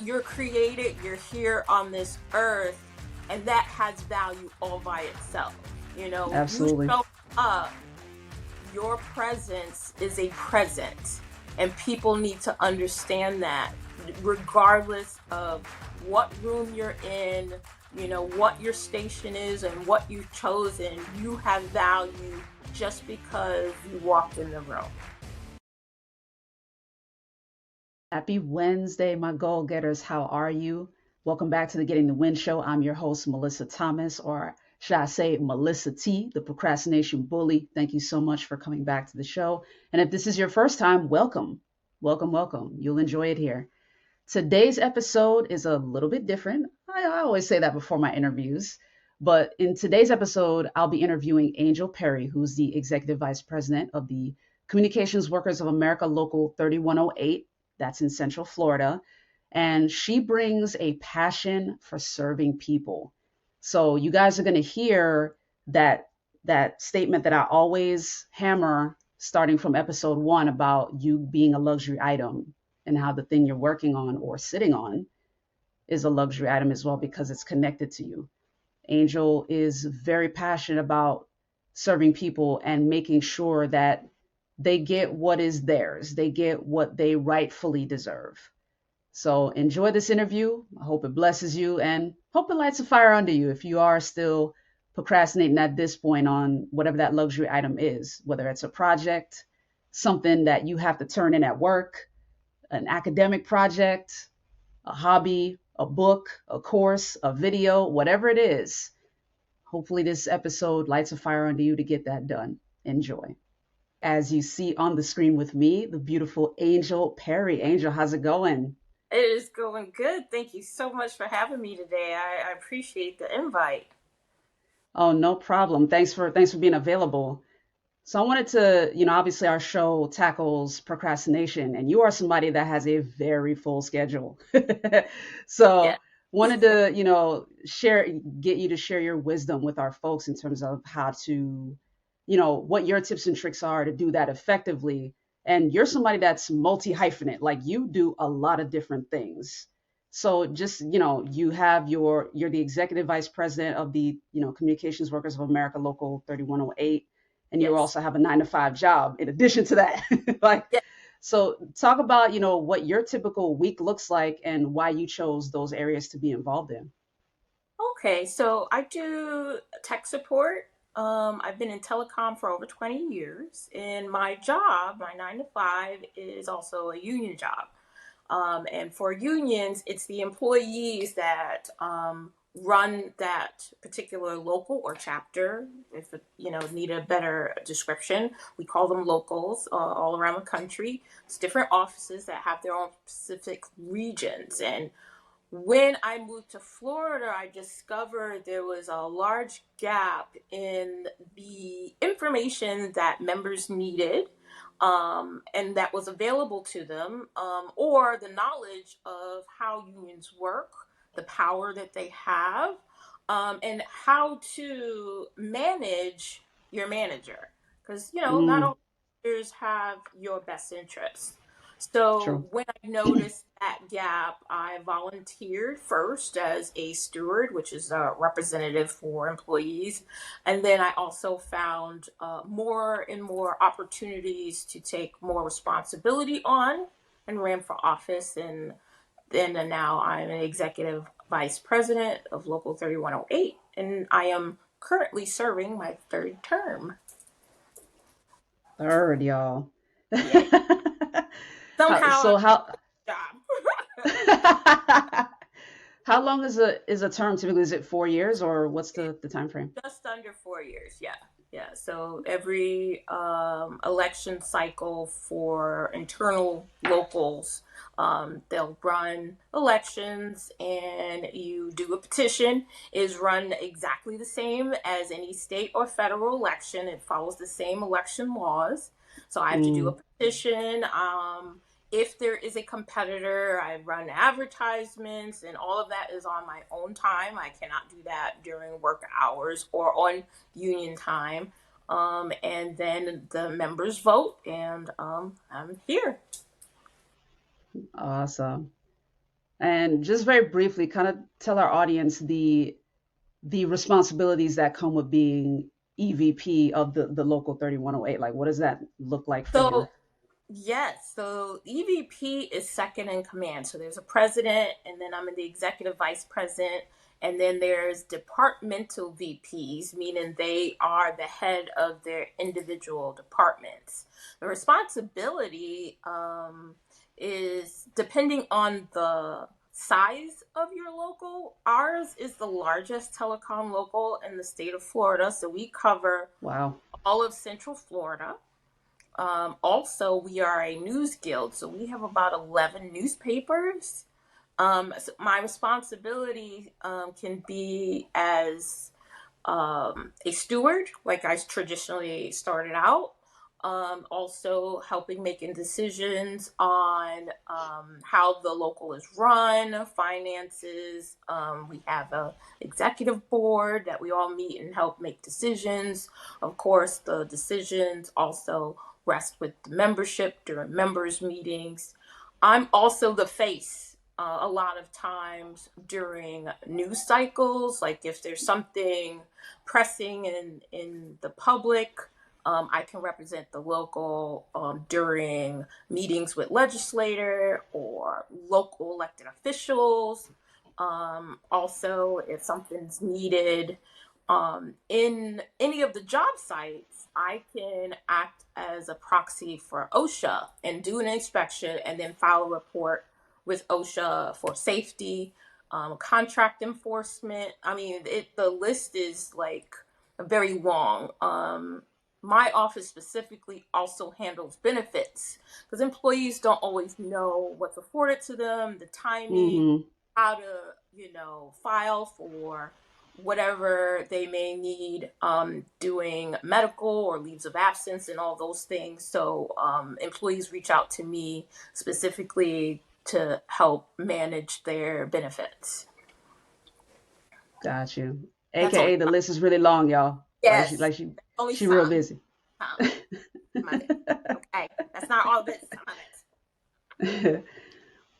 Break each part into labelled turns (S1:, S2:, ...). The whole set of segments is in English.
S1: you're created, you're here on this earth, and that has value all by itself. You
S2: Absolutely.
S1: show up, your presence is a present, and people need to understand that, regardless of what room you're in, what your station is and what you've chosen, you have value just because you walked in the room.
S2: Happy Wednesday, my goal getters. How are you? Welcome back to the Getting the Win Show. I'm your host, Melissa Thomas, or should I say Melissa T, the procrastination bully. Thank you so much for coming back to the show. And if this is your first time, welcome. Welcome, welcome. You'll enjoy it here. Today's episode is a little bit different. I always say that before my interviews. But in today's episode, I'll be interviewing Angel Perry, who's the Executive Vice President of the Communications Workers of America Local 3108. That's in Central Florida. And she brings a passion for serving people. So you guys are going to hear that statement that I always hammer starting from episode 1 about you being a luxury item, and how the thing you're working on or sitting on is a luxury item as well because it's connected to you. Angel is very passionate about serving people and making sure that they get what is theirs, they get what they rightfully deserve. So enjoy this interview. I hope it blesses you and hope it lights a fire under you if you are still procrastinating at this point on whatever that luxury item is, whether it's a project, something that you have to turn in at work, an academic project, a hobby, a book, a course, a video, whatever it is. Hopefully, this episode lights a fire under you to get that done. Enjoy. As you see on the screen with me, the beautiful Angel Perry. Angel, how's it going?
S1: It is going good. Thank you so much for having me today. I appreciate the invite.
S2: Oh, no problem. Thanks for being available. So I wanted to, obviously our show tackles procrastination, and you are somebody that has a very full schedule.
S1: Yeah.
S2: So wanted to, get you to share your wisdom with our folks in terms of how to, what your tips and tricks are to do that effectively. And you're somebody that's multi hyphenate, like you do a lot of different things. So just, you're the executive vice president of the, Communications Workers of America Local 3108, and you
S1: Yes.
S2: also have a 9 to 5 job in addition to that. Like,
S1: Yeah.
S2: so talk about, what your typical week looks like and why you chose those areas to be involved in.
S1: Okay. So I do tech support. I've been in telecom for over 20 years, and my job, my 9 to 5, is also a union job. And for unions, it's the employees that run that particular local or chapter. If need a better description, we call them locals all around the country. It's different offices that have their own specific regions. And when I moved to Florida, I discovered there was a large gap in the information that members needed, and that was available to them, or the knowledge of how unions work, the power that they have, and how to manage your manager. Because, not
S2: Mm,
S1: all managers have your best interests. So
S2: true.
S1: when I noticed that gap, I volunteered first as a steward, which is a representative for employees. And then I also found more and more opportunities to take more responsibility on and ran for office. And then now I'm an executive vice president of Local 3108. And I am currently serving my third term.
S2: Third, y'all.
S1: Yeah. Somehow I'm
S2: So how
S1: a job.
S2: how long is a term typically? Is it 4 years or what's the time frame?
S1: Just under 4 years, yeah. Yeah. So every election cycle for internal locals, they'll run elections, and you do a petition. Is run exactly the same as any state or federal election. It follows the same election laws. So I have to do a
S2: Mm,
S1: petition. If there is a competitor, I run advertisements, and all of that is on my own time. I cannot do that during work hours or on union time. And then the members vote, and I'm here.
S2: awesome. And just very briefly, kind of tell our audience the responsibilities that come with being EVP of the local 3108. Like, what does that look like for you?
S1: So yes, so EVP is second in command. So there's a president, and then I'm in the executive vice president, and then there's departmental VPs, meaning they are the head of their individual departments. The responsibility is depending on the size of your local. Ours is the largest telecom local in the state of Florida, so we cover
S2: Wow.
S1: all of Central Florida. Also, we are a news guild, so we have about 11 newspapers. So my responsibility can be as a steward, like I traditionally started out. Also, helping making decisions on how the local is run, finances. We have a executive board that we all meet and help make decisions. Of course, the decisions also rest with the membership during members' meetings. I'm also the face a lot of times during news cycles, like if there's something pressing in the public. I can represent the local during meetings with legislator or local elected officials. Also, if something's needed in any of the job sites, I can act as a proxy for OSHA and do an inspection and then file a report with OSHA for safety, contract enforcement. I mean, the list is like very long. My office specifically also handles benefits because employees don't always know what's afforded to them, the timing,
S2: Mm-hmm.
S1: how to, file for whatever they may need, doing medical or leaves of absence and all those things. So employees reach out to me specifically to help manage their benefits.
S2: Got you.
S1: That's only
S2: AKA the list is really long, y'all. Like she
S1: yes,
S2: like she
S1: only
S2: she real
S1: some.
S2: busy.
S1: Some. Some of it. Okay, that's not all of it. Some of it.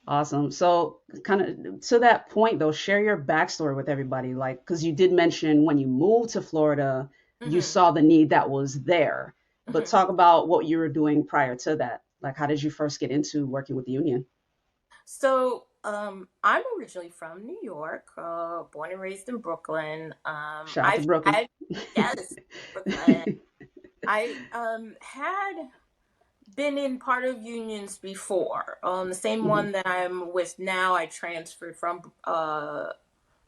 S2: Awesome. So, kind of to that point, though, share your backstory with everybody. Like, because you did mention when you moved to Florida, you
S1: Hmm.
S2: saw the need that was there. But
S1: Hmm.
S2: talk about what you were doing prior to that. Like, how did you first get into working with the union?
S1: So, I'm originally from New York, born and raised in Brooklyn.
S2: Shout out to Brooklyn.
S1: Yes, Brooklyn. I had been in part of unions before. The same
S2: Hmm.
S1: one that I'm with now. I transferred from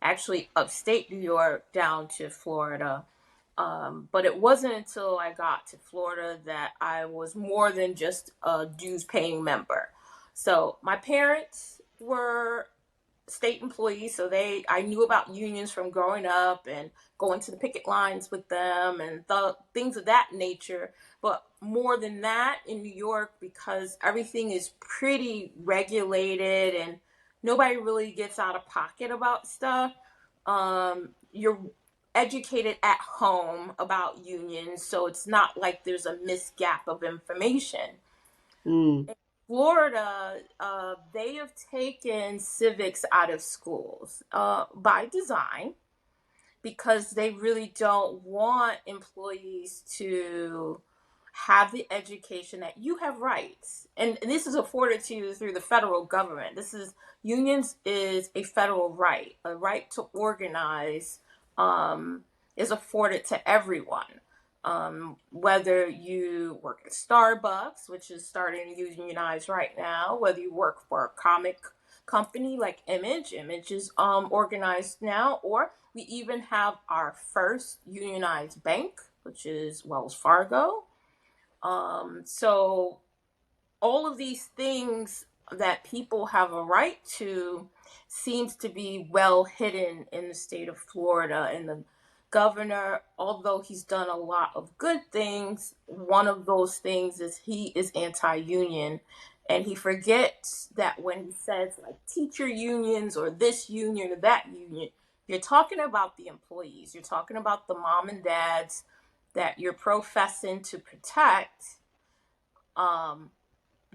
S1: actually upstate New York down to Florida. But it wasn't until I got to Florida that I was more than just a dues paying member. So my parents were state employees, so I knew about unions from growing up and going to the picket lines with them and things of that nature. But more than that, in New York, because everything is pretty regulated and nobody really gets out of pocket about stuff, you're educated at home about unions, so it's not like there's a misgap of information.
S2: Mm,
S1: Florida, they have taken civics out of schools by design because they really don't want employees to have the education that you have rights. And this is afforded to you through the federal government. This is unions is a federal right. A right to organize is afforded to everyone. Whether you work at Starbucks, which is starting to unionize right now, whether you work for a comic company like Image is organized now, or we even have our first unionized bank, which is Wells Fargo. So all of these things that people have a right to seems to be well hidden in the state of Florida. And the governor, although he's done a lot of good things, one of those things is he is anti-union. And he forgets that when he says like teacher unions or this union or that union, you're talking about the employees. You're talking about the mom and dads that you're professing to protect. Um,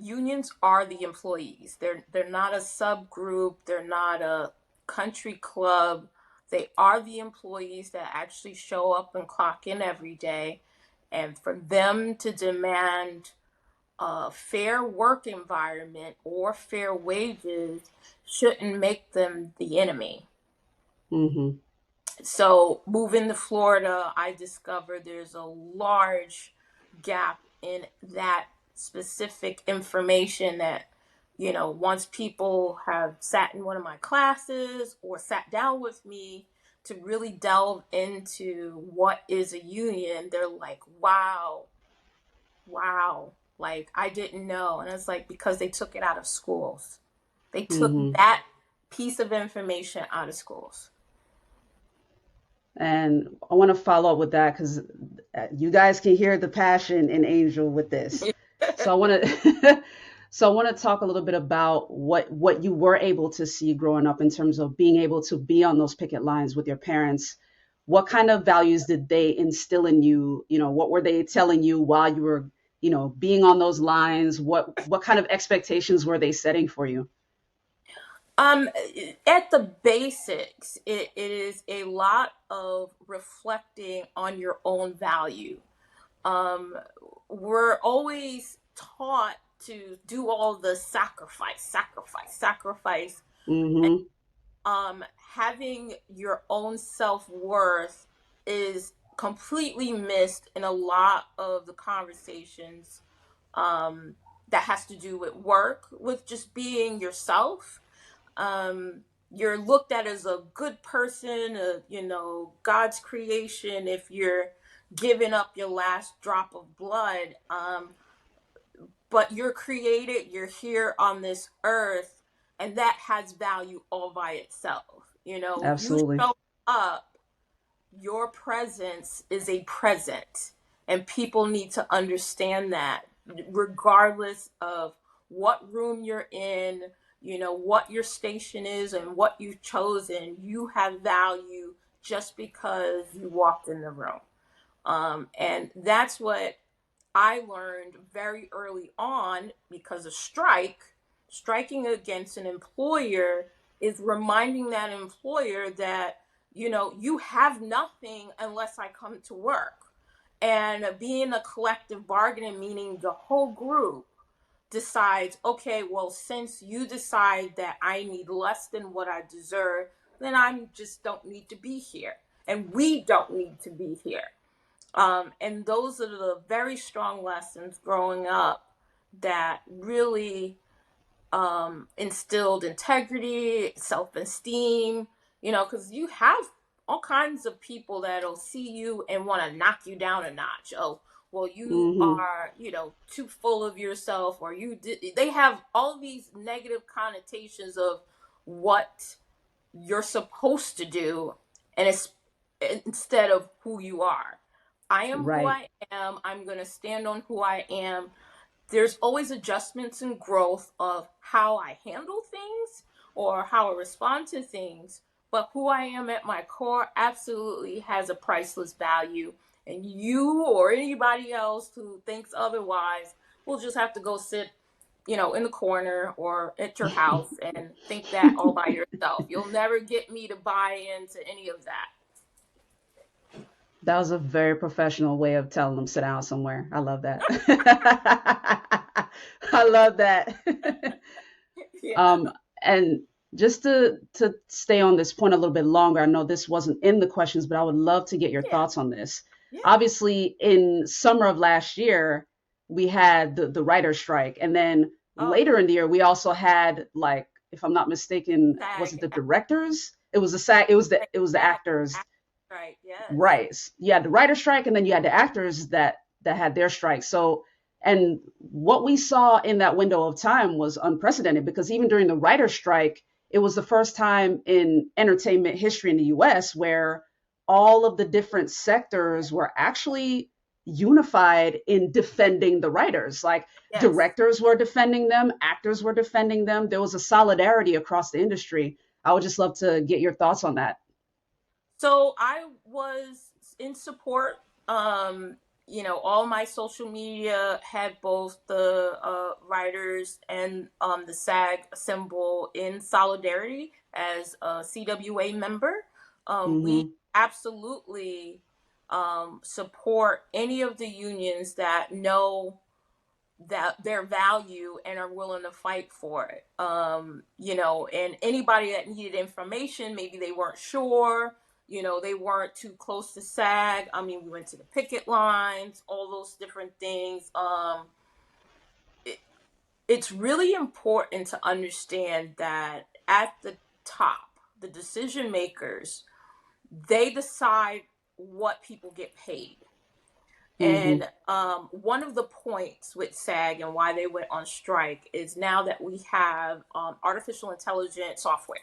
S1: unions are the employees. They're not a subgroup. They're not a country club. They are the employees that actually show up and clock in every day. And for them to demand a fair work environment or fair wages shouldn't make them the enemy.
S2: Mm-hmm.
S1: So moving to Florida, I discovered there's a large gap in that specific information that, once people have sat in one of my classes or sat down with me to really delve into what is a union, they're like, wow, wow, like I didn't know. And it's like, because they took it out of schools. They took
S2: Mm-hmm.
S1: that piece of information out of schools.
S2: And I want to follow up with that because you guys can hear the passion in Angel with this. So I want to so I want to talk a little bit about what you were able to see growing up in terms of being able to be on those picket lines with your parents. What kind of values did they instill in you? You know, what were they telling you while you were, being on those lines? What kind of expectations were they setting for you?
S1: Um, at the basics, it is a lot of reflecting on your own value. Um, we're always taught to do all the sacrifice, sacrifice, sacrifice, and
S2: Mm-hmm.
S1: having your own self worth is completely missed in a lot of the conversations that has to do with work, with just being yourself. um, you're looked at as a good person, God's creation if you're giving up your last drop of blood. But you're created, you're here on this earth, and that has value all by itself. You
S2: Absolutely.
S1: show up, your presence is a present, and people need to understand that, regardless of what room you're in, what your station is and what you've chosen. You have value just because you walked in the room. And that's what I learned very early on, because of striking against an employer is reminding that employer that, you have nothing unless I come to work. And being a collective bargaining, meaning the whole group decides, okay, well, since you decide that I need less than what I deserve, then I just don't need to be here. And we don't need to be here. And those are the very strong lessons growing up that really instilled integrity, self esteem, because you have all kinds of people that'll see you and want to knock you down a notch. Oh, well, you
S2: Mm-hmm.
S1: are, too full of yourself, or they have all these negative connotations of what you're supposed to do, and it's instead of who you are. I am who
S2: Right.
S1: I am. I'm going to stand on who I am. There's always adjustments and growth of how I handle things or how I respond to things. But who I am at my core absolutely has a priceless value. And you or anybody else who thinks otherwise will just have to go sit, in the corner or at your house and think that all by yourself. You'll never get me to buy into any of that.
S2: That was a very professional way of telling them sit down somewhere. I love that. I love that.
S1: Yeah.
S2: um, and just to stay on this point a little bit longer, I know this wasn't in the questions, but I would love to get your
S1: Yeah.
S2: thoughts on this.
S1: Yeah.
S2: Obviously, in summer of last year, we had the writer's strike, and then
S1: Oh,
S2: later in the year, we also had, like, if I'm not mistaken, was it
S1: SAG.
S2: the directors? It was the SAG. It was the
S1: SAG.
S2: actors.
S1: Right. Yes.
S2: Right. You had the writer strike, and then you had the actors that had their strike. So, and what we saw in that window of time was unprecedented, because even during the writer strike, it was the first time in entertainment history in the US where all of the different sectors were actually unified in defending the writers. Like,
S1: Yes.
S2: directors were defending them, actors were defending them. There was a solidarity across the industry. I would just love to get your thoughts on that.
S1: So I was in support. all my social media had both the writers and the SAG symbol in solidarity as a CWA member. We
S2: Mm-hmm.
S1: absolutely support any of the unions that know that their value and are willing to fight for it. And anybody that needed information, maybe they weren't sure, they weren't too close to SAG. I mean, we went to the picket lines, all those different things. It, it's really important to understand that at the top, the decision makers, they decide what people get paid.
S2: Mm-hmm.
S1: And one of the points with SAG and why they went on strike is now that we have artificial intelligence software.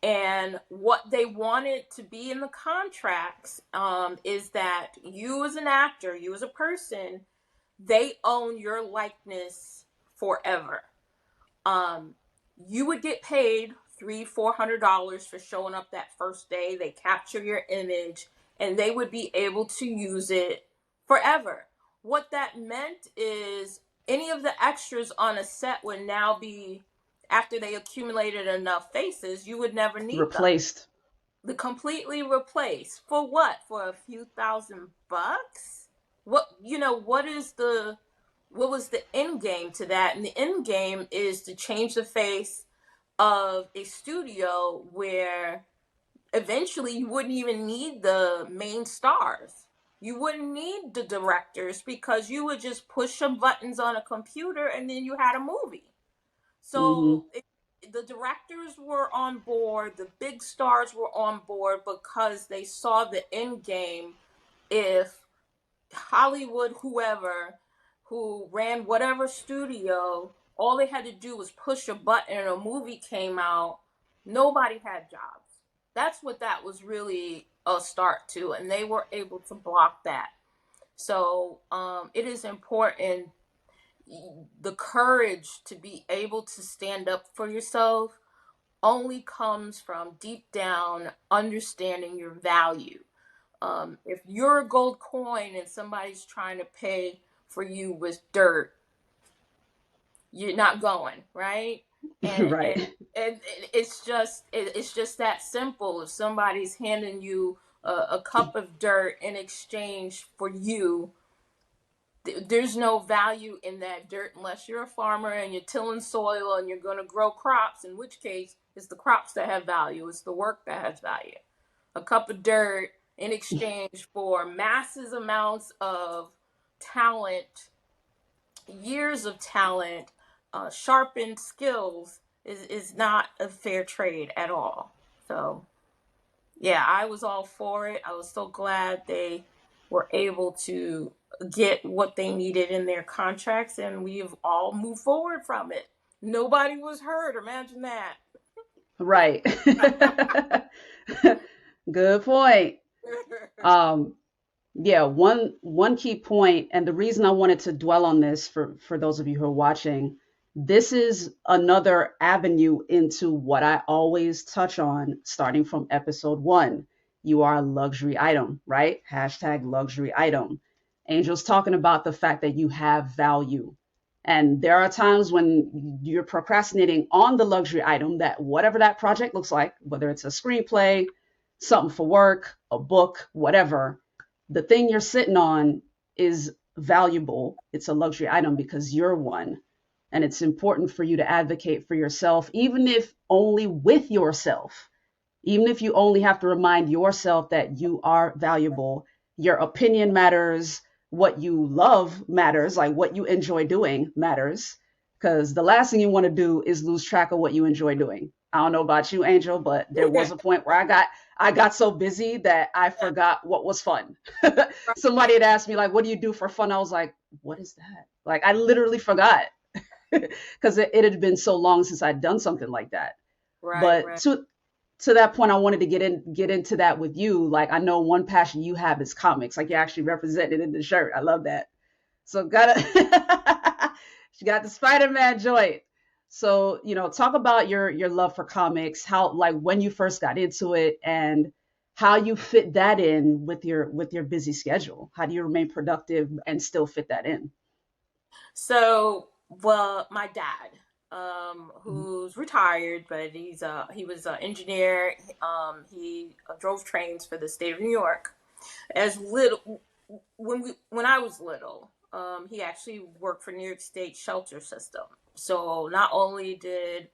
S1: And what they wanted to be in the contracts is that you as an actor, you as a person, they own your likeness forever. um, you would get paid $300-400 for showing up that first day. They capture your image and they would be able to use it forever. What that meant is any of the extras on a set would now be, after they accumulated enough faces, you would never need them.
S2: Replaced.
S1: The completely replaced for what? For a few $1,000s? What was the end game to that? And the end game is to change the face of a studio where eventually you wouldn't even need the main stars. You wouldn't need the directors because you would just push some buttons on a computer and then you had a movie.
S2: Mm-hmm.
S1: The directors were on board, the big stars were on board because they saw the end game. If Hollywood, whoever who ran whatever studio, all they had to do was push a button and a movie came out, nobody had jobs. That's what that was really a start to, and they were able to block that. So it is important, the courage to be able to stand up for yourself only comes from deep down understanding your value. If you're a gold coin and somebody's trying to pay for you with dirt, you're not going, right? And
S2: Right.
S1: and it's just that simple. If somebody's handing you a cup of dirt in exchange for you, there's no value in that dirt unless you're a farmer and you're tilling soil and you're going to grow crops, in which case it's the crops that have value, it's the work that has value. A cup of dirt in exchange for massive amounts of talent, years of talent, sharpened skills is not a fair trade at all. So yeah, I was all for it. I was so glad they were able to get what they needed in their contracts, and we've all moved forward from it. Nobody was hurt. Imagine that.
S2: Right. Good point. Um, yeah, one key point, and the reason I wanted to dwell on this for those of you who are watching, this is another avenue into what I always touch on starting from episode one. You are a luxury item, right? Hashtag luxury item. Angel's talking about the fact that you have value. And there are times when you're procrastinating on the luxury item, that whatever that project looks like, whether it's a screenplay, something for work, a book, whatever, the thing you're sitting on is valuable. It's a luxury item because you're one. And it's important for you to advocate for yourself, even if only with yourself, even if you only have to remind yourself that you are valuable. Your opinion matters. What you love matters, like what you enjoy doing matters. Because the last thing you want to do is lose track of what you enjoy doing. I don't know about you, Angel, but there was a point where I got so busy that I forgot what was fun. Somebody had asked me, like, what do you do for fun? I was like, what is that? Like, I literally forgot because it had been so long since I'd done something like that.
S1: Right,
S2: But
S1: right.
S2: to that point, I wanted to get into that with you. Like, I know one passion you have is comics. Like, you actually represented in the shirt. I love that. So gotta she got the Spider-Man joint. So, talk about your love for comics, how, like, when you first got into it, and how you fit that in with your busy schedule. How do you remain productive and still fit that in?
S1: So, well, my dad,
S2: Mhm.
S1: who's retired, but he was an engineer. He drove trains for the state of New York. As little when I was little, he actually worked for New York State shelter system. So not only did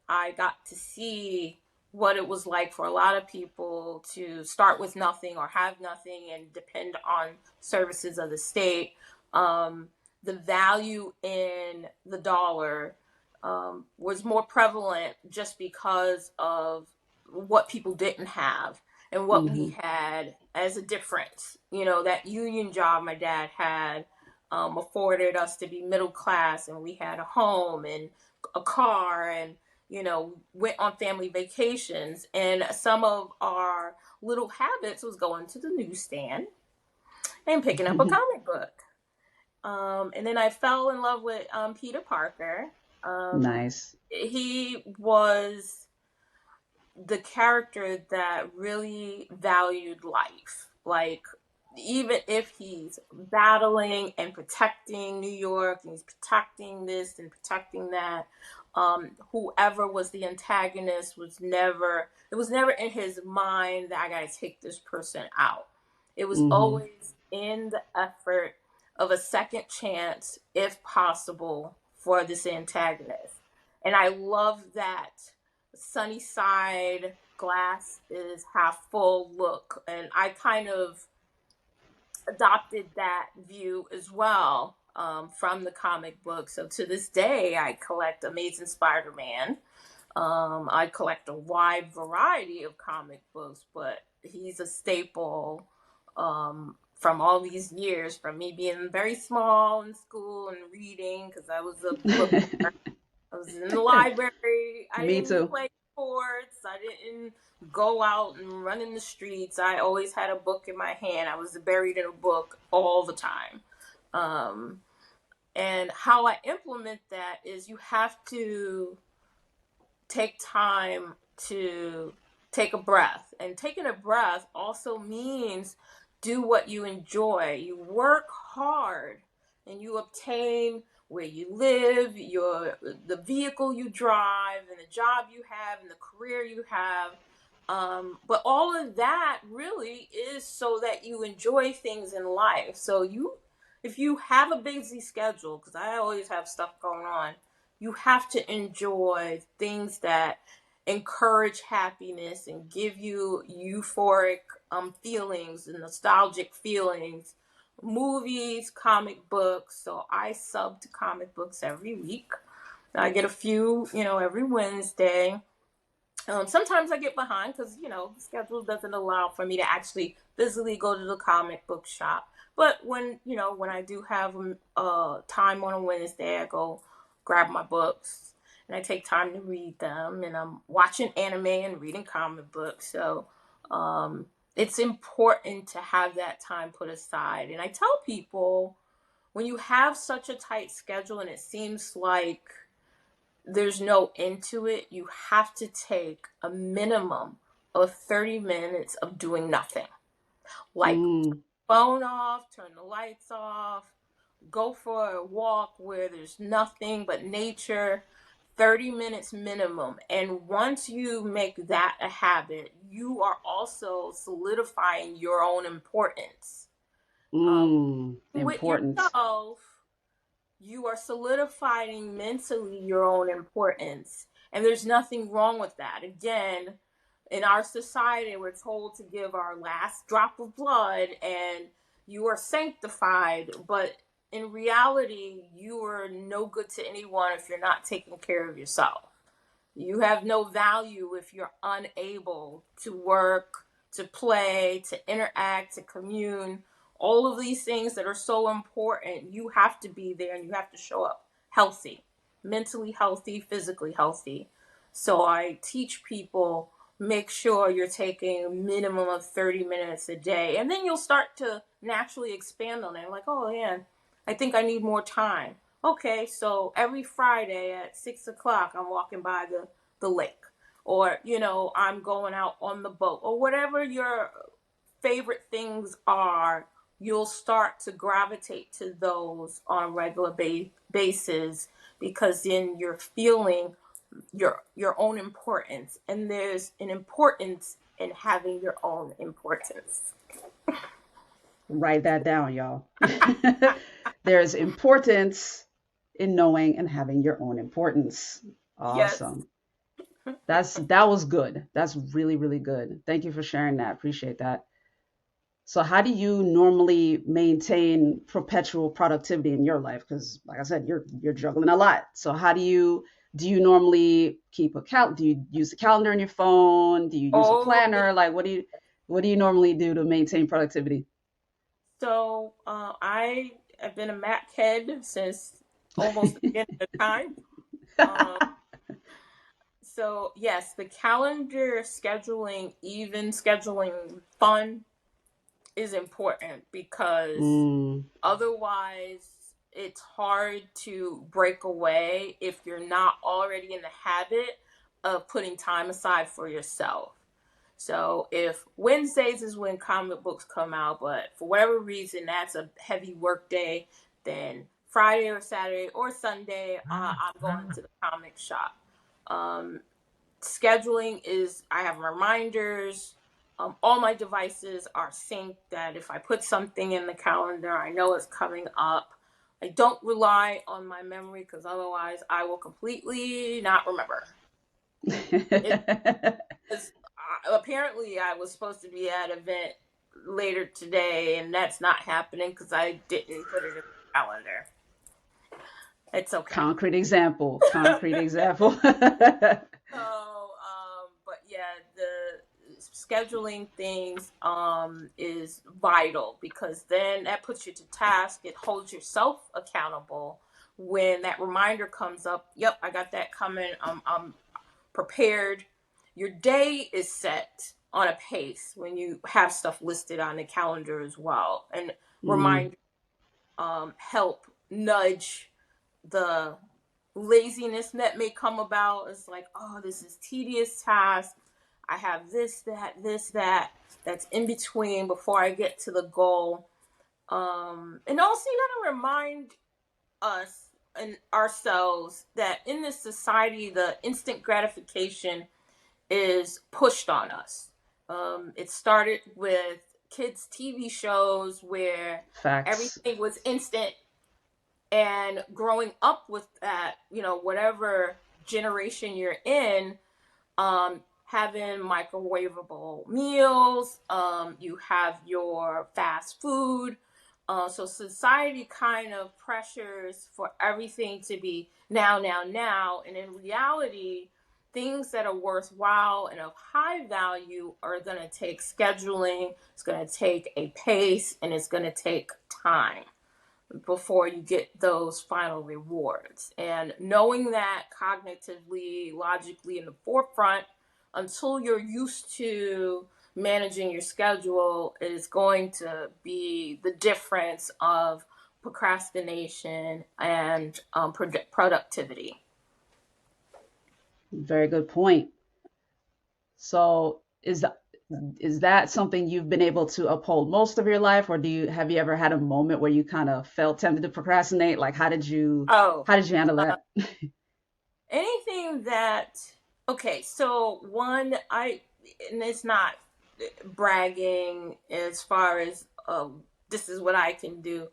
S1: I got to see what it was like for a lot of people to start with nothing or have nothing and depend on services of the state. The value in the dollar was more prevalent just because of what people didn't have and what we
S2: Mhm.
S1: had as a difference. You know, that union job my dad had afforded us to be middle class, and we had a home and a car, and went on family vacations. And some of our little habits was going to the newsstand and picking up a comic book. And then I fell in love with Peter Parker.
S2: Nice.
S1: He was the character that really valued life. Like, even if he's battling and protecting New York and he's protecting this and protecting that, whoever was the antagonist it was never in his mind that I gotta take this person out. It was
S2: Mhm.
S1: always in the effort of a second chance, if possible, for this antagonist. And I love that sunny side glass is half full look, and I kind of adopted that view as well, from the comic book. So to this day I collect Amazing Spider-Man. I collect a wide variety of comic books, but he's a staple, from all these years, from me being very small in school and reading because I was a book. I was in the library. I
S2: Me
S1: didn't
S2: too.
S1: play sports. I didn't go out and run in the streets. I always had a book in my hand. I was buried in a book all the time. Um, and how I implement that is you have to take time to take a breath. And taking a breath also means do what you enjoy. You work hard and you obtain where you live, the vehicle you drive, and the job you have, and the career you have. But all of that really is so that you enjoy things in life. So if you have a busy schedule, because I always have stuff going on, you have to enjoy things that encourage happiness and give you euphoric feelings and nostalgic feelings. Movies, comic books. So I sub to comic books every week. I get a few, every Wednesday. Sometimes I get behind because the schedule doesn't allow for me to actually physically go to the comic book shop. But when I do have time on a Wednesday, I go grab my books and I take time to read them. And I'm watching anime and reading comic books. So it's important to have that time put aside. And I tell people, when you have such a tight schedule and it seems like there's no end to it, you have to take a minimum of 30 minutes of doing nothing. Like,
S2: Mm.
S1: phone off, turn the lights off, go for a walk where there's nothing but nature. 30 minutes minimum. And once you make that a habit, you are also solidifying your own importance. Um, with
S2: Important.
S1: yourself, you are solidifying mentally your own importance. And there's nothing wrong with that. Again, in our society, we're told to give our last drop of blood and you are sanctified. But in reality, you are no good to anyone if you're not taking care of yourself. You have no value if you're unable to work, to play, to interact, to commune. All of these things that are so important, you have to be there and you have to show up healthy, mentally healthy, physically healthy. So I teach people, make sure you're taking a minimum of 30 minutes a day. And then you'll start to naturally expand on it. Like, oh, yeah, I think I need more time. Okay, so every Friday at 6 o'clock, I'm walking by the lake. or, I'm going out on the boat, or whatever your favorite things are, you'll start to gravitate to those on a regular basis, because then you're feeling your own importance, and there's an importance in having your own importance.
S2: Write that down, y'all. There's importance in knowing and having your own importance.
S1: Yes.
S2: Awesome. That was good. That's really, really good. Thank you for sharing that. Appreciate that. So how do you normally maintain perpetual productivity in your life? Because like I said, you're juggling a lot. So how do you normally keep a do you use the calendar on your phone? Do you use a
S1: Oh,
S2: planner? Like what do you normally do to maintain productivity?
S1: so I have been a Mac head since almost the beginning of time. Um, so yes, the calendar scheduling, even scheduling fun, is important, because
S2: Mm,
S1: otherwise it's hard to break away if you're not already in the habit of putting time aside for yourself. So if Wednesdays is when comic books come out, but for whatever reason that's a heavy work day, then Friday or Saturday or Sunday, I'm going to the comic shop. Um, Scheduling is, I have reminders. All my devices are synced, that if I put something in the calendar, I know it's coming up. I don't rely on my memory, because otherwise I will completely not remember. It was, apparently I was supposed to be at an event later today, and that's not happening because I didn't put it in the calendar. It's okay.
S2: concrete example. Concrete example.
S1: But yeah, the scheduling things is vital, because then that puts you to task. It holds yourself accountable when that reminder comes up. Yep, I got that coming. I'm prepared. Your day is set on a pace when you have stuff listed on the calendar as well, and
S2: Mm,
S1: remind help nudge the laziness that may come about. It's like, oh, this is tedious task. I have this, that, that's in between before I get to the goal. And also, you got to remind us and ourselves that in this society, the instant gratification is pushed on us. It started with kids' TV shows where
S2: facts.
S1: everything was instant, and growing up with that, whatever generation you're in, having microwavable meals, you have your fast food. So society kind of pressures for everything to be now, now, now. And in reality, things that are worthwhile and of high value are going to take scheduling, it's going to take a pace, and it's going to take time before you get those final rewards. And knowing that cognitively, logically in the forefront, until you're used to managing your schedule, is going to be the difference of procrastination and productivity.
S2: Very good point. So is that something you've been able to uphold most of your life, or have you ever had a moment where you kind of felt tempted to procrastinate? Like how did you
S1: Oh,
S2: how did you handle that?
S1: anything that, okay, so one, and it's not bragging as far as this is what I can do.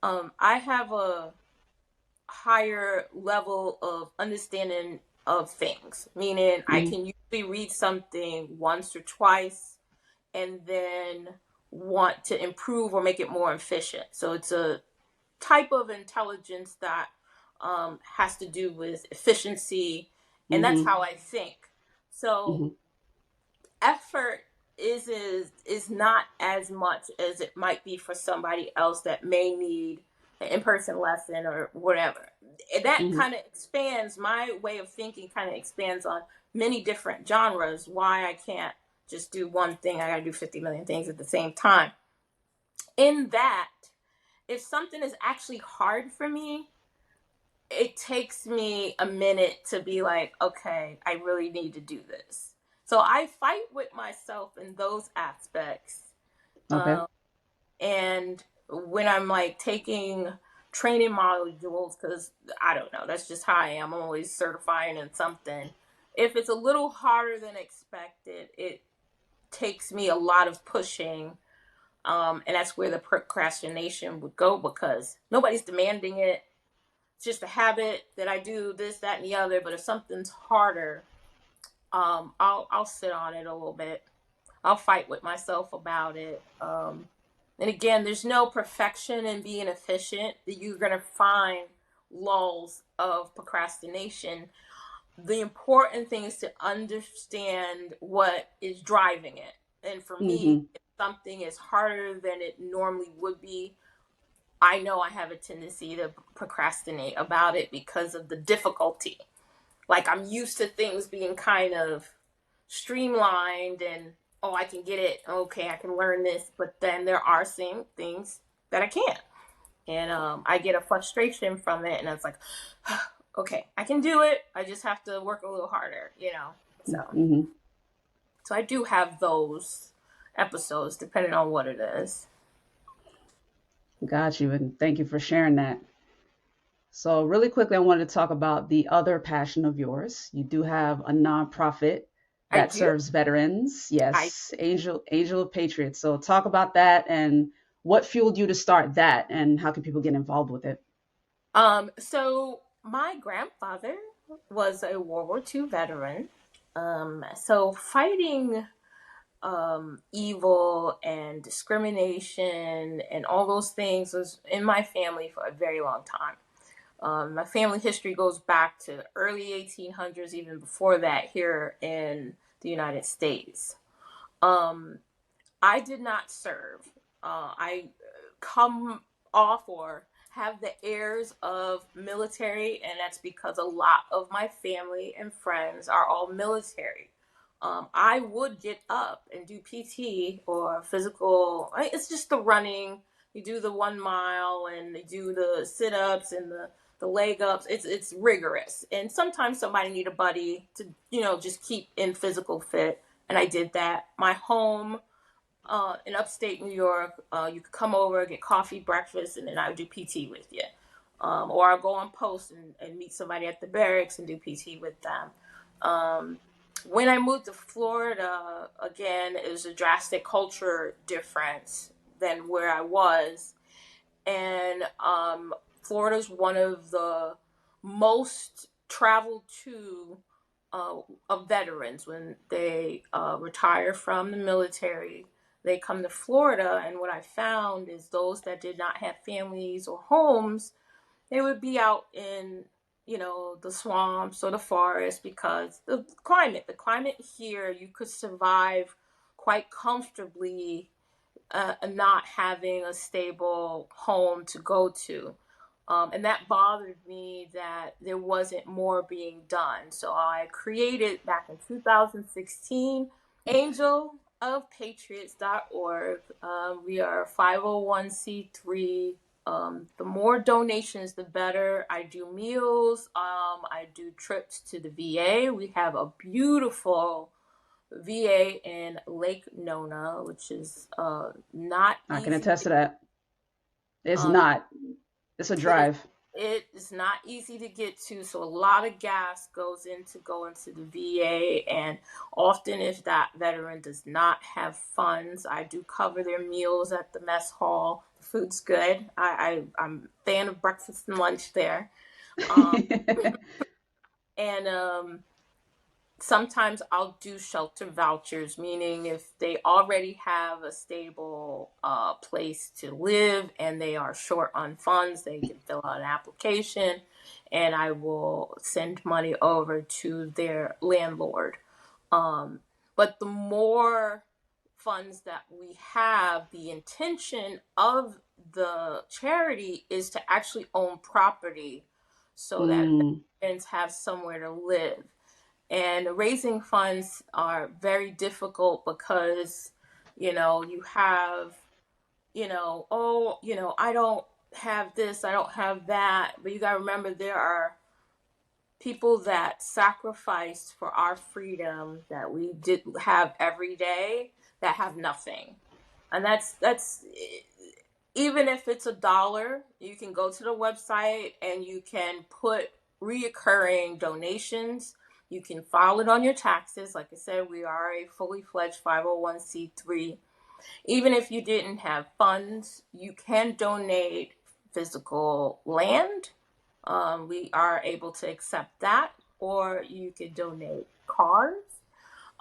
S1: I have a higher level of understanding of things, meaning I
S2: Mm,
S1: can usually read something once or twice and then want to improve or make it more efficient. So it's a type of intelligence that has to do with efficiency, and that's
S2: mm-hmm,
S1: how I think. So
S2: mm-hmm,
S1: effort is not as much as it might be for somebody else that may need an in-person lesson or whatever. And that
S2: mm-hmm.
S1: kind of expands my way of thinking, kind of expands on many different genres. Why I can't just do one thing, I gotta do 50 million things at the same time. In that, if something is actually hard for me, it takes me a minute to be like, okay, I really need to do this. So I fight with myself in those aspects.
S2: Okay.
S1: Um, and when I'm like taking training modules, because I don't know, that's just how I am. I'm always certifying in something. If it's a little harder than expected, it takes me a lot of pushing. And that's where the procrastination would go because nobody's demanding it. It's just a habit that I do this, that, and the other. But if something's harder, I'll sit on it a little bit. I'll fight with myself about it. And again, there's no perfection in being efficient. You're gonna find lulls of procrastination. The important thing is to understand what is driving it. And for me,
S2: Mm-hmm.
S1: if something is harder than it normally would be, I know I have a tendency to procrastinate about it because of the difficulty. Like I'm used to things being kind of streamlined and oh, I can get it. Okay, I can learn this, but then there are some things that I can't, and I get a frustration from it, and it's like, okay, I can do it. I just have to work a little harder, you know. So,
S2: Mm-hmm.
S1: so I do have those episodes depending on what it is.
S2: Got you, and thank you for sharing that. So, really quickly, I wanted to talk about the other passion of yours. You do have a nonprofit
S1: I
S2: that
S1: do.
S2: serves veterans.
S1: I
S2: Yes, Angel of Patriots. So, talk about that and what fueled you to start that, and how can people get involved with it?
S1: so my grandfather was a World War II veteran. So fighting evil and discrimination and all those things was in my family for a very long time. My family history goes back to early 1800s, even before that, here in the United States. Um, I did not serve. I come off or have the airs of military, and that's because a lot of my family and friends are all military. I would get up and do PT or physical. It's just the running. You do the 1 mile and you do the sit ups and the leg ups. It's rigorous, and sometimes somebody need a buddy to just keep in physical fit. And I did that. My home in upstate New York, you could come over, get coffee, breakfast, and then I would do PT with you. Or I'll go on post and meet somebody at the barracks and do PT with them. Um, when I moved to Florida, again, it was a drastic culture difference than where I was. And Florida's one of the most traveled to of veterans when they retire from the military. They come to Florida, and what I found is those that did not have families or homes, they would be out in the swamps or the forest because the climate here, you could survive quite comfortably not having a stable home to go to. And that bothered me that there wasn't more being done. So I created back in 2016 Angel of Patriots.org. We are a 501c3. The more donations, the better. I do meals. I do trips to the VA. We have a beautiful VA in Lake Nona, which is not
S2: I can
S1: easy.
S2: attest to that. It's
S1: Um,
S2: not. It's a
S1: it
S2: drive.
S1: it is not easy to get to, so a lot of gas goes into going to the VA, and often if that veteran does not have funds, I do cover their meals at the mess hall. The food's good. I'm a fan of breakfast and lunch there. Um, and sometimes I'll do shelter vouchers, meaning if they already have a stable place to live and they are short on funds, they can fill out an application and I will send money over to their landlord. Um, but the more funds that we have, the intention of the charity is to actually own property so that
S2: Mm,
S1: veterans have somewhere to live. And raising funds are very difficult because you have oh I don't have this, I don't have that. But you got to remember, there are people that sacrificed for our freedom that we did have every day that have nothing. And that's even if it's $1, you can go to the website and you can put reoccurring donations. You can file it on your taxes. Like I said, we are a fully fledged 501c3. Even if you didn't have funds, you can donate physical land. We are able to accept that, or you could donate cars,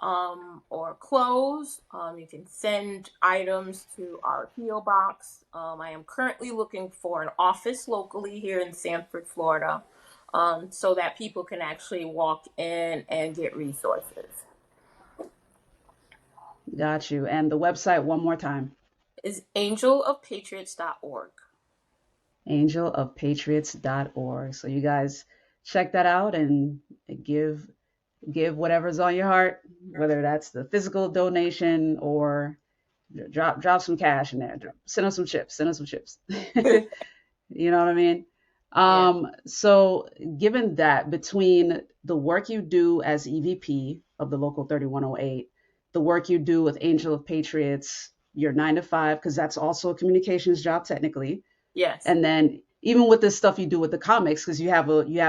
S1: or clothes. You can send items to our P.O. box. I am currently looking for an office locally here in Sanford, Florida, so that people can actually walk in and get resources.
S2: Got you. And the website one more time.
S1: Is angelofpatriots.org.
S2: Angelofpatriots.org. So you guys check that out and give give whatever's on your heart, whether that's the physical donation or drop some cash in there. Send us some chips. Send us some chips. You know what I mean?
S1: Yeah.
S2: So given that between the work you do as EVP of the local 3108, the work you do with Angel of Patriots, your 9 to 5, because that's also a communications job technically,
S1: Yes.
S2: and then even with this stuff you do with the comics, because you have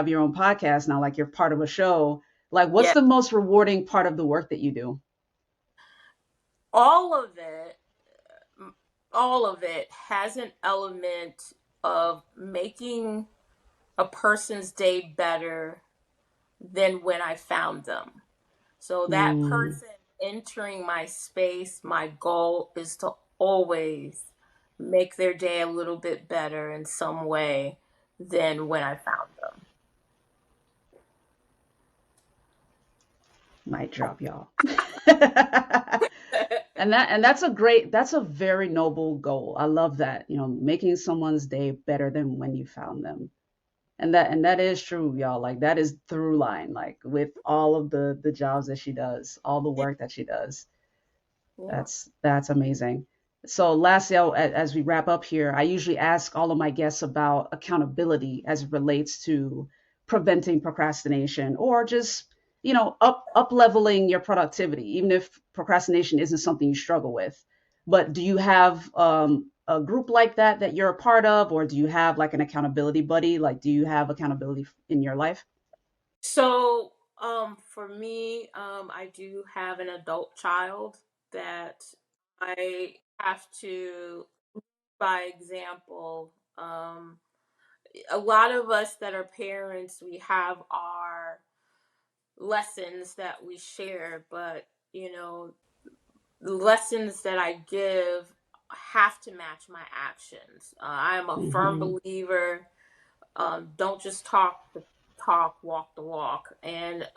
S2: your own podcast now, like you're part of a show. Like, what's
S1: Yeah.
S2: the most rewarding part of the work that you do?
S1: All of it, all of it has an element of making a person's day better than when I found them. So that
S2: Mm,
S1: person entering my space, my goal is to always make their day a little bit better in some way than when I found them.
S2: mic drop, y'all. And that's a very noble goal. I love that. You know, making someone's day better than when you found them. And that is true, y'all. Like that is through line, like with all of the jobs that she does, all the work that she does.
S1: Yeah.
S2: That's amazing. So lastly, as we wrap up here, I usually ask all of my guests about accountability as it relates to preventing procrastination or just, you know, up leveling your productivity, even if procrastination isn't something you struggle with. But do you have a group like that that you're a part of, or do you have like an accountability buddy? Like, do you have accountability in your life?
S1: So, for me, I do have an adult child that I have to, by example, a lot of us that are parents, we have our lessons that we share, but the lessons that I give have to match my actions. I am a firm
S2: Hmm.
S1: believer. Don't just talk the talk, walk the walk, and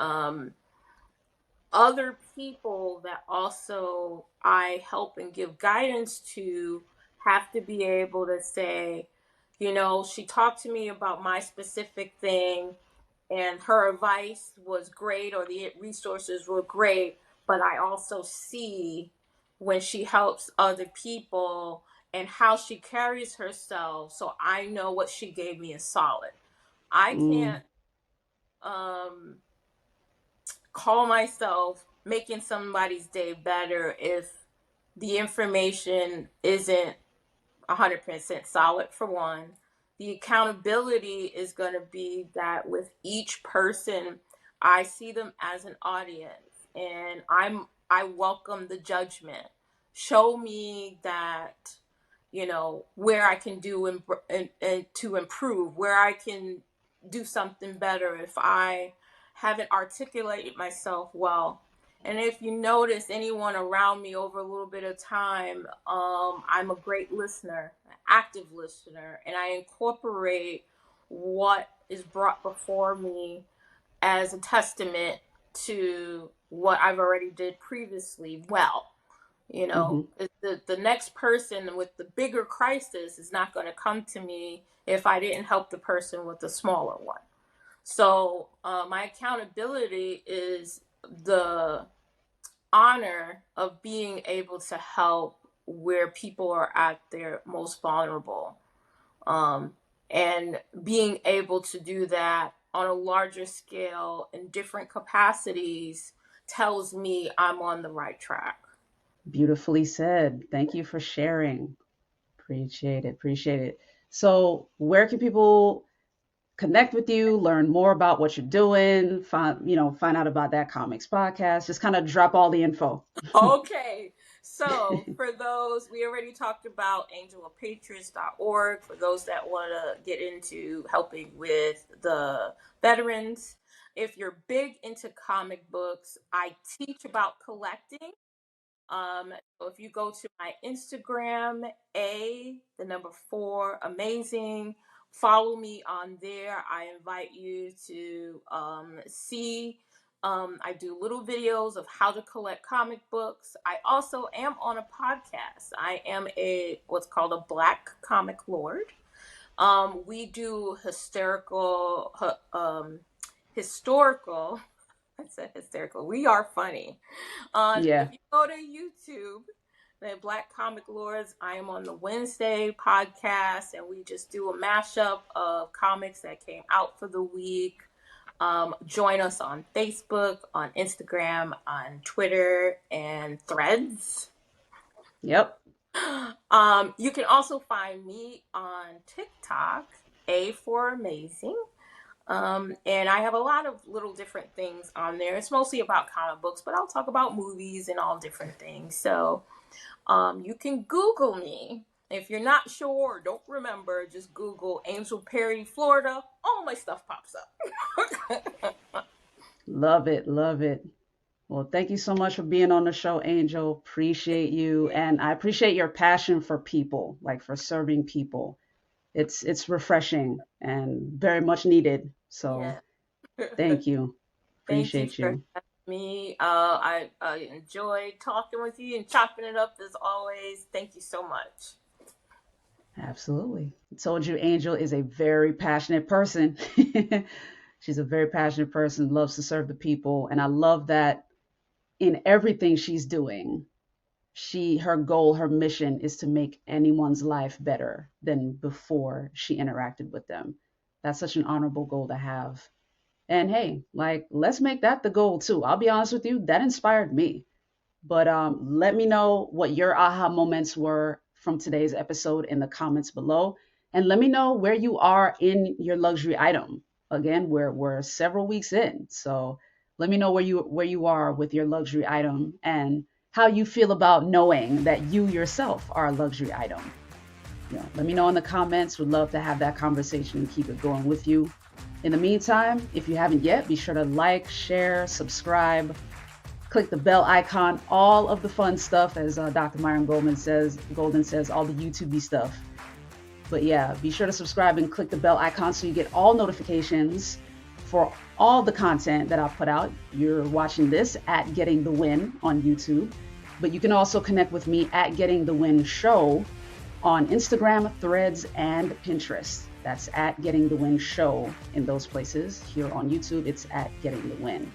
S1: other people that also I help and give guidance to have to be able to say, she talked to me about my specific thing and her advice was great or the resources were great, but I also see when she helps other people and how she carries herself, so I know what she gave me is solid. I
S2: Mm,
S1: can't um call myself making somebody's day better if the information isn't 100% solid, for one. The accountability is going to be that with each person, I see them as an audience and I welcome the judgment. Show me that, where I can do and to improve, where I can do something better if I haven't articulated myself well. And if you notice anyone around me over a little bit of time, I'm a great listener, an active listener, and I incorporate what is brought before me as a testament to what I've already did previously well.
S2: hmm.
S1: The next person with the bigger crisis is not going to come to me if I didn't help the person with the smaller one. So my accountability is the honor of being able to help where people are at their most vulnerable. And being able to do that on a larger scale in different capacities tells me I'm on the right track.
S2: Beautifully said. Thank you for sharing. Appreciate it. Appreciate it. So, where can people connect with you, learn more about what you're doing, find out about that comics podcast? Just kind of drop all the info.
S1: Okay. So for those, we already talked about angelofpatriots.org for those that want to get into helping with the veterans. If you're big into comic books, I teach about collecting. So if you go to my Instagram, the number 4, amazing, follow me on there. I invite you to see. I do little videos of how to collect comic books. I also am on a podcast. I am what's called a Black comic lord. We do historical. I said hysterical. We are funny. If
S2: Yeah.
S1: you go to YouTube, the Black Comic Lords, I am on the WINSday podcast, and we just do a mashup of comics that came out for the week. Join us on Facebook, on Instagram, on Twitter, and Threads.
S2: Yep.
S1: You can also find me on TikTok, A for Amazing. And I have a lot of little different things on there. It's mostly about comic books, but I'll talk about movies and all different things. So you can Google me. If you're not sure or don't remember, just Google Angel Perry, Florida. All my stuff pops up.
S2: Love it. Love it. Well, thank you so much for being on the show, Angel. Appreciate you. And I appreciate your passion for people, like for serving people. It's refreshing and very much needed. So
S1: Yeah.
S2: thank you.
S1: Thank you
S2: Appreciate
S1: for
S2: you.
S1: having me. I enjoyed talking with you and chopping it up as always. Thank you so much.
S2: Absolutely. I told you Angel is a very passionate person. She's a very passionate person, loves to serve the people. And I love that in everything she's doing, her goal, her mission is to make anyone's life better than before she interacted with them. That's such an honorable goal to have. And hey, like, let's make that the goal too. I'll be honest with you, that inspired me. But let me know what your aha moments were from today's episode in the comments below. And let me know where you are in your luxury item. Again, we're several weeks in. So let me know where you are with your luxury item and how you feel about knowing that you yourself are a luxury item. Let me know in the comments. Would love to have that conversation and keep it going with you. In the meantime, if you haven't yet, be sure to like, share, subscribe, click the bell icon, all of the fun stuff, as Dr. Myron Golden says, all the YouTube stuff. But yeah, be sure to subscribe and click the bell icon so you get all notifications for all the content that I've put out. You're watching this at Getting the Win on YouTube, but you can also connect with me at Getting the Win Show on Instagram, Threads, and Pinterest. That's at Getting the Win Show in those places. Here on YouTube, it's at Getting the Win.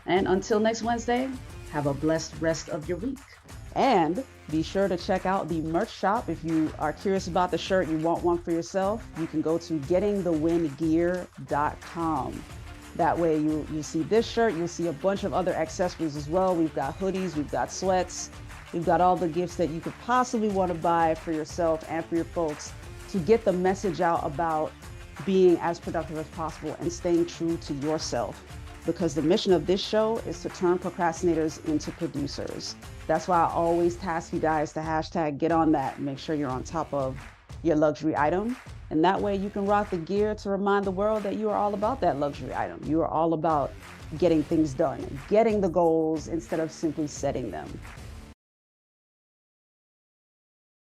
S2: And until next Wednesday, have a blessed rest of your week. And be sure to check out the merch shop. If you are curious about the shirt, you want one for yourself, you can go to gettingthewingear.com. That way you see this shirt, you'll see a bunch of other accessories as well. We've got hoodies, we've got sweats, we've got all the gifts that you could possibly want to buy for yourself and for your folks to get the message out about being as productive as possible and staying true to yourself. Because the mission of this show is to turn procrastinators into producers. That's why I always task you guys to hashtag get on that and make sure you're on top of your luxury item. And that way you can rock the gear to remind the world that you are all about that luxury item. You are all about getting things done, getting the goals instead of simply setting them.